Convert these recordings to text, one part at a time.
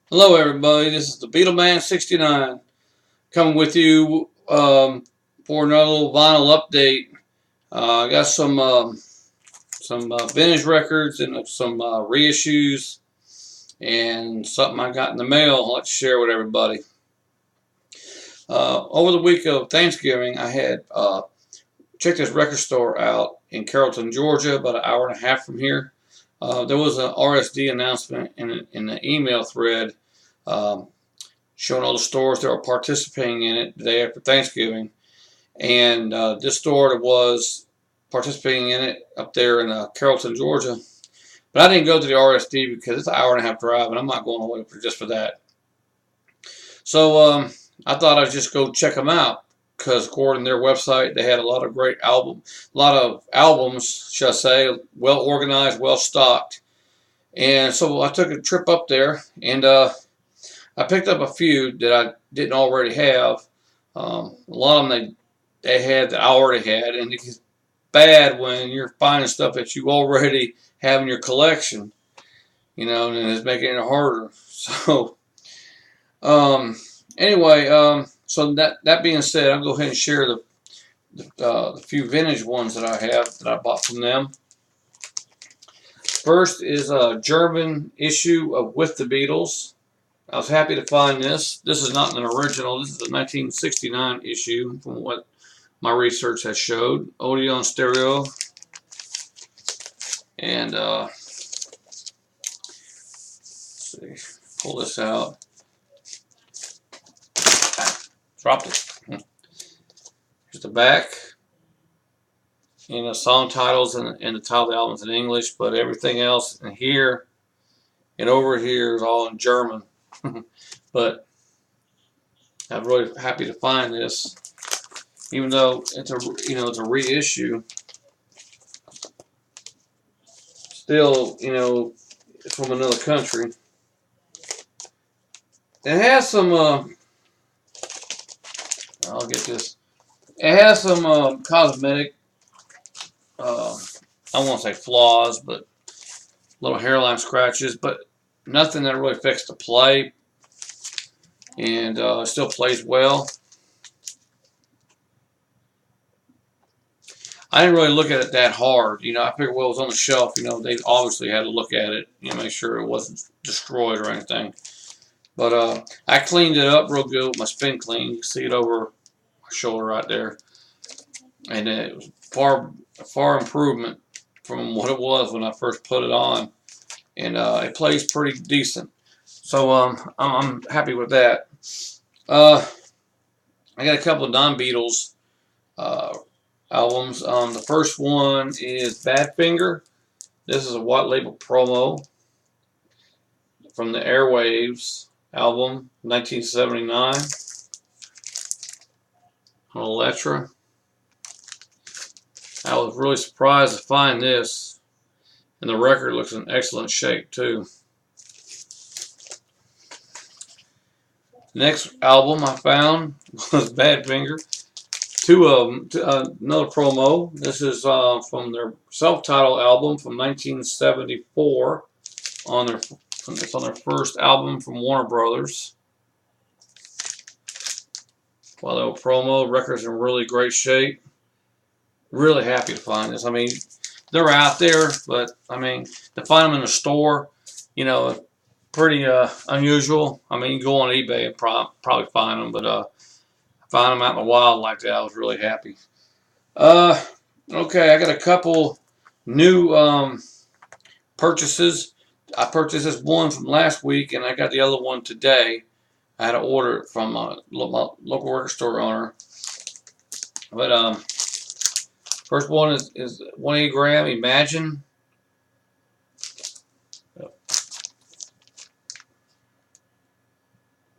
Hello, everybody. This is the Beetleman 69 coming with you for another little vinyl update. I got some vintage records and some reissues and something I got in the mail. I'd like to share with everybody. Over the week of Thanksgiving, I had checked this record store out in Carrollton, Georgia, about an hour and a half from here. There was an RSD announcement in the email thread. Um, Showing all the stores that were participating in it the day after Thanksgiving. And this store that was participating in it up there in Carrollton, Georgia. But I didn't go to the RSD because it's an hour and a half drive, and I'm not going away for just for that. So I thought I'd just go check them out because according to their website, they had a lot of a lot of albums, shall I say, well organized, well stocked. And so I took a trip up there, and I picked up a few that I didn't already have. A lot of them they had that I already had, and it's bad when you're finding stuff that you already have in your collection, and it's making it harder. So, um, anyway, so that being said, I'll go ahead and share the few vintage ones that I have that I bought from them. First is a German issue of With the Beatles. I was happy to find this. This is not an original. This is a 1969 issue from what my research has showed. Odeon stereo. And let's see, pull this out. Dropped it. Here's the back. And the song titles and the title of the albums in English, but everything else in here and over here is all in German. But I'm really happy to find this, even though it's a reissue. Still, it's from another country. It has some. I'll get this. It has some cosmetic. I won't say flaws, but little hairline scratches, but nothing that really affects the play, and it still plays well. I didn't really look at it that hard. I figured what was on the shelf. They obviously had to look at it. Make sure it wasn't destroyed or anything. But I cleaned it up real good with my spin clean. You can see it over my shoulder right there, and it was far improvement from what it was when I first put it on, and it plays pretty decent. So I'm happy with that. Uh, I got a couple of non-Beatles uh, albums. The first one is Badfinger. This is a white label promo from the Airwaves album, 1979, on Elektra. I was really surprised to find this, and the record looks in excellent shape too. The next album I found was Badfinger. Two of them, another promo. This is from their self-titled album from 1974. It's on their first album from Warner Brothers. While they were promo, record's in really great shape. Really happy to find this. I mean, they're out there, but I mean, to find them in a store, pretty unusual. I mean, you can go on eBay and probably find them, but find them out in the wild like that, I was really happy. Uh, okay, I got a couple new purchases. I purchased this one from last week, and I got the other one today. I had to order it from a local record store owner. But first one is 180 gram Imagine.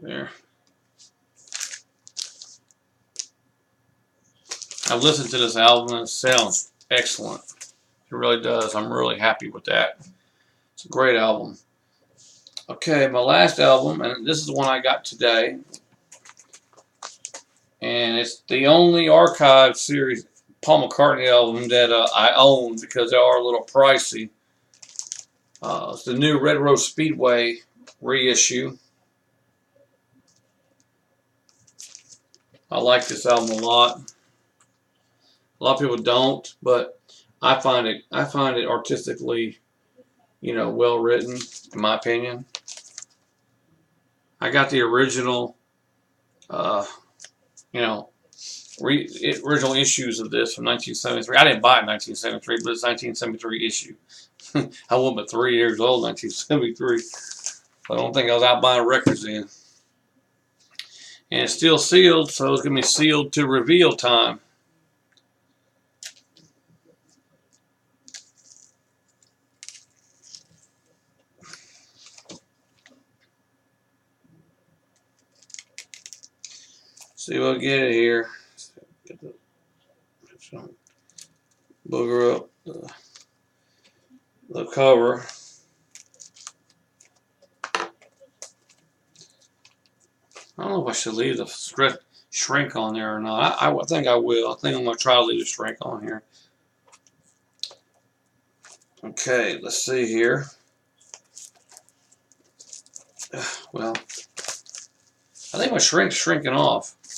There. I've listened to this album and it sounds excellent. It really does. I'm really happy with that. It's a great album. Okay, my last album, and this is the one I got today. And it's the only archive series Paul McCartney album that I own because they are a little pricey. It's the new Red Rose Speedway reissue. I like this album a lot. A lot of people don't, but I find it artistically, well written, in my opinion. I got the original, original issues of this from 1973. I didn't buy it in 1973, but it's 1973 issue. I wasn't but 3 years old in 1973. So I don't think I was out buying records then. And it's still sealed, so it's going to be sealed to reveal time. See what I get it here. Get the booger up the cover. I don't know if I should leave the shrink on there or not. I think I will. I think I'm going to try to leave the shrink on here. Okay, let's see here. Well, I think my shrink's shrinking off. I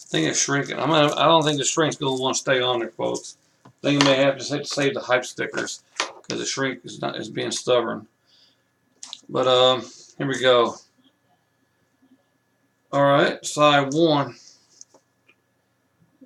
think it's shrinking. I don't think the shrink's going to want to stay on there, folks. I think you may have to save the hype stickers because the shrink is being stubborn. But here we go. All right, side 1.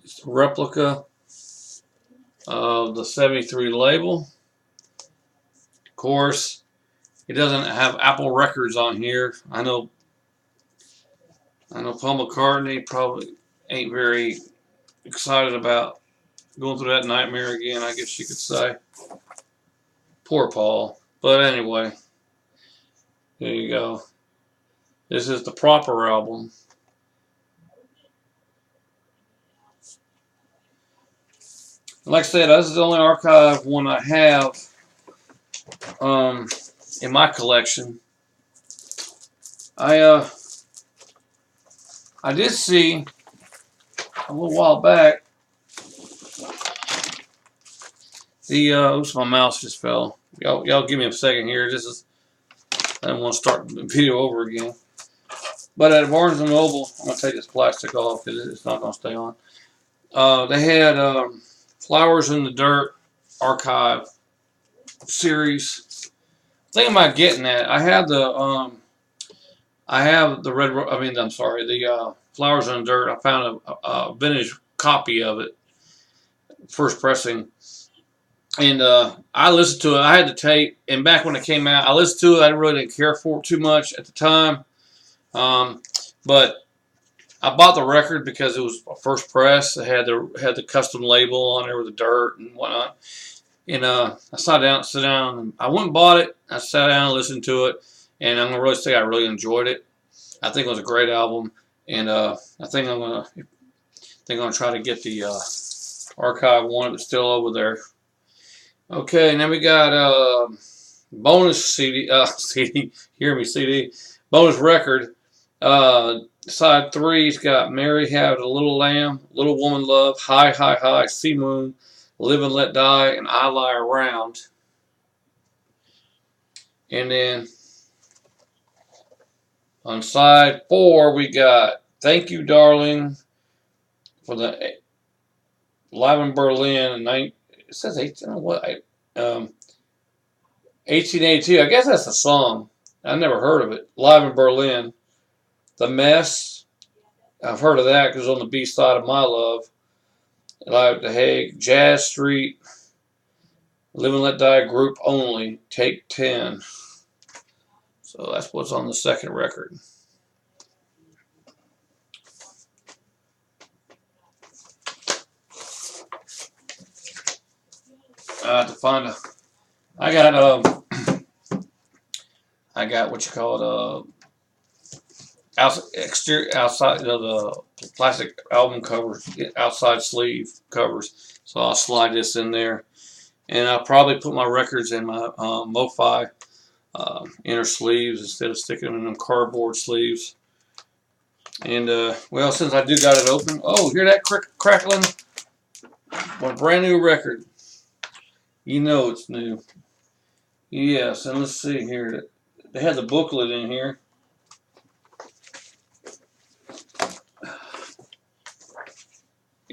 It's a replica of the 73 label. Of course, it doesn't have Apple Records on here. I know Paul McCartney probably ain't very excited about going through that nightmare again, I guess you could say. Poor Paul. But anyway, there you go. This is the proper album. Like I said, this is the only archive one I have in my collection. I did see a little while back the oops, my mouse just fell. Y'all give me a second here. I don't want to start the video over again. But at Barnes & Noble, I'm going to take this plastic off because it's not going to stay on. They had Flowers in the Dirt archive series. Thinking about getting that. I have the Flowers in the Dirt. I found a vintage copy of it, first pressing. And I listened to it. I had the tape, and back when it came out, I listened to it. I really didn't care for it too much at the time. But I bought the record because it was a first press. It had the custom label on there with the dirt and whatnot. And I sat down, and I went and bought it. I sat down and listened to it, and I'm gonna really say I really enjoyed it. I think it was a great album, and I think I'm gonna try to get the archive one that's still over there. Okay, now we got bonus CD, CD, bonus record. Side 3's got Mary Had a Little Lamb, Little Woman Love, High, High, High, Sea Moon, Live and Let Die, and I Lie Around. And then on side 4, we got Thank You, Darling, for the Live in Berlin. It says 1882. I guess that's a song. I never heard of it. Live in Berlin. The Mess. I've heard of that because it's on the B side of My Love. Live at the Hague. Jazz Street. Live and Let Die Group Only. Take 10. So that's what's on the second record. I have to find a. I got what you call it, outside of the plastic album covers, outside sleeve covers. So I'll slide this in there, and I'll probably put my records in my MoFi inner sleeves instead of sticking them in them cardboard sleeves. And well, since I do got it open, oh, hear that crackling? What a brand new record. You know it's new. Yes, and let's see here. They had the booklet in here.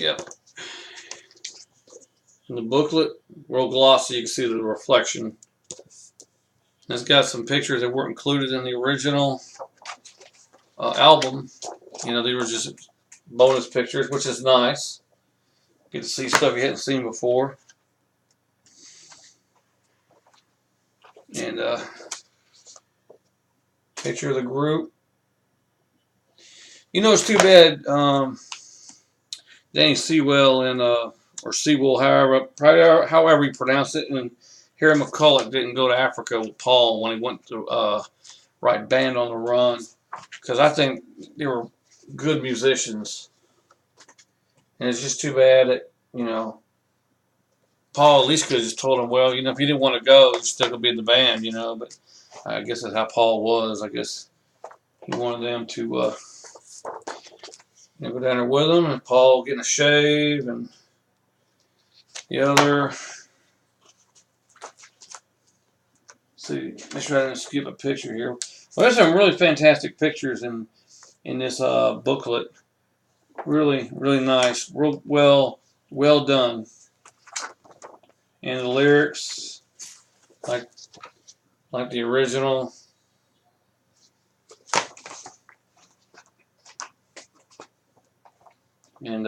Yep. In the booklet, real glossy, you can see the reflection. It's got some pictures that weren't included in the original album. You know, these were just bonus pictures, which is nice. Get to see stuff you hadn't seen before. And picture of the group. You know, it's too bad Danny Sewell and or Sewell, however you pronounce it, and Harry McCulloch didn't go to Africa with Paul when he went to write Band on the Run, because I think they were good musicians, and it's just too bad that, you know, Paul at least could have just told him, well, you know, if you didn't want to go, you're still gonna be in the band, you know. But I guess that's how Paul was. I guess he wanted them to go down there with him, and Paul getting a shave, and the other. See, make sure I didn't skip a picture here. Well, there's some really fantastic pictures in this booklet. Really, really nice. Real well done. And the lyrics, like the original. And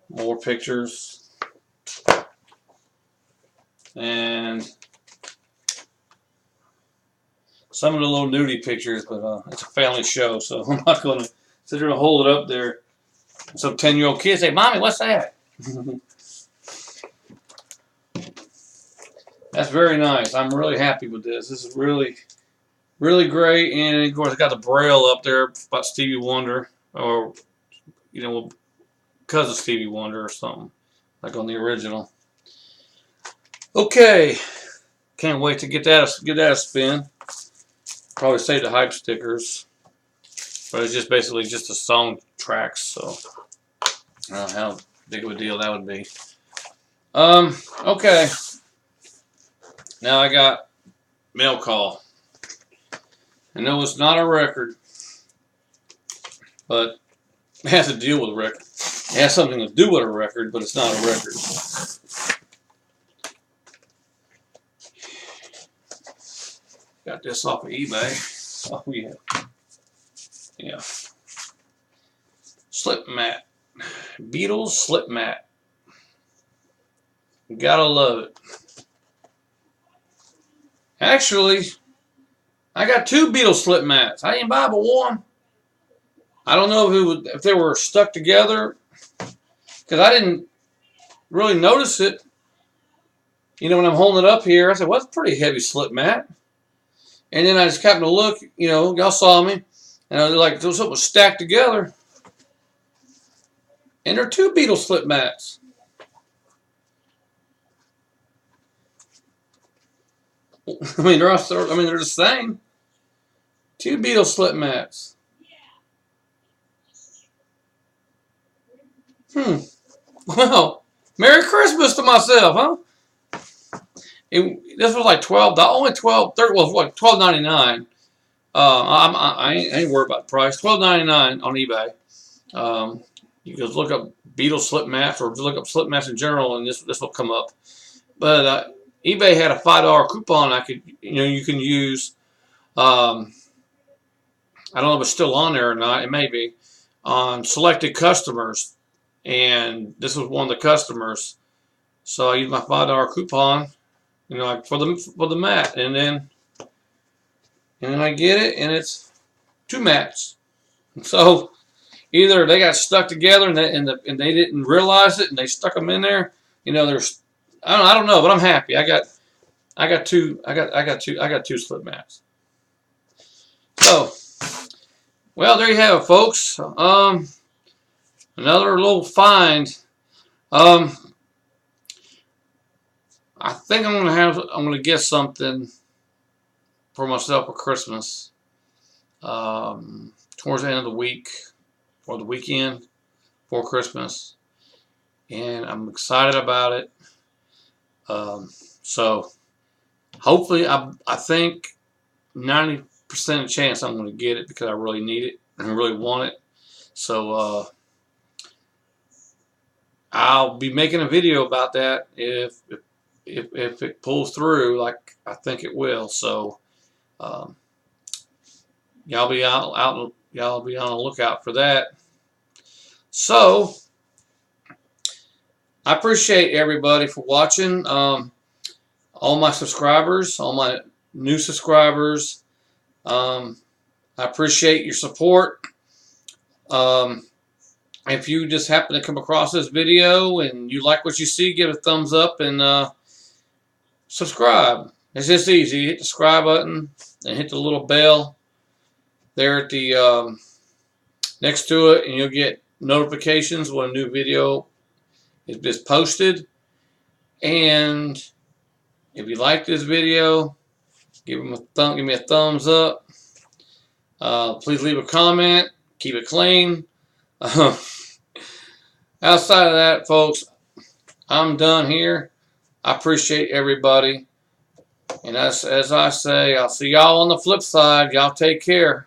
more pictures. And some of the little nudie pictures, but it's a family show, so I'm not going to sit there and hold it up there. Some 10-year-old kids say, "Mommy, what's that?" That's very nice. I'm really happy with this. This is really, really great. And of course, I got the Braille up there about Stevie Wonder, or, you know, because of Stevie Wonder or something, like on the original. Okay, can't wait to get that a spin. Probably save the hype stickers, but it's just basically just the song tracks, so I don't know how big of a deal that would be. Okay. Now I got mail call. I know it's not a record, but it has to deal with a record. It has something to do with a record, but it's not a record. Got this off of eBay. Oh yeah. Yeah. Slip mat. Beatles slip mat. Gotta love it. Actually, I got 2 Beatles slip mats. I didn't buy but one. I don't know if they were stuck together, because I didn't really notice it. You know, when I'm holding it up here, I said, well, that's a pretty heavy slip mat. And then I just happened to look, you know, y'all saw me, and I was like, something was stacked together. And there are 2 Beatles slip mats. I mean, they're the same. 2 Beatles slip mats. Well, Merry Christmas to myself, huh? This was like $12.99. I ain't worried about the price. $12.99 on eBay. You can look up Beatles slip mats, or look up slip mats in general, and this will come up. But eBay had a $5 coupon you can use. I don't know if it's still on there or not. It may be on selected customers, and this was one of the customers. So I used my $5 coupon, you know, like for the mat, and then I get it, and it's 2 mats. So either they got stuck together and they didn't realize it, and they stuck them in there. You know, I don't know, but I'm happy. I got two slip mats. So, well, there you have it, folks. Another little find. I think I'm gonna get something for myself for Christmas. Towards the end of the week or the weekend for Christmas, and I'm excited about it. So hopefully, I think 90% chance I'm going to get it, because I really need it and I really want it. So I'll be making a video about that if it pulls through like I think it will. So um, y'all be y'all be on the lookout for that. So I appreciate everybody for watching. All my subscribers, all my new subscribers. I appreciate your support. If you just happen to come across this video and you like what you see, give it a thumbs up and subscribe. It's just easy. Hit the subscribe button and hit the little bell there at the next to it, and you'll get notifications when a new video is posted. And if you like this video, give me a thumbs up. Please leave a comment. Keep it clean. Outside of that, folks, I'm done here. I appreciate everybody. And as I say, I'll see y'all on the flip side. Y'all take care.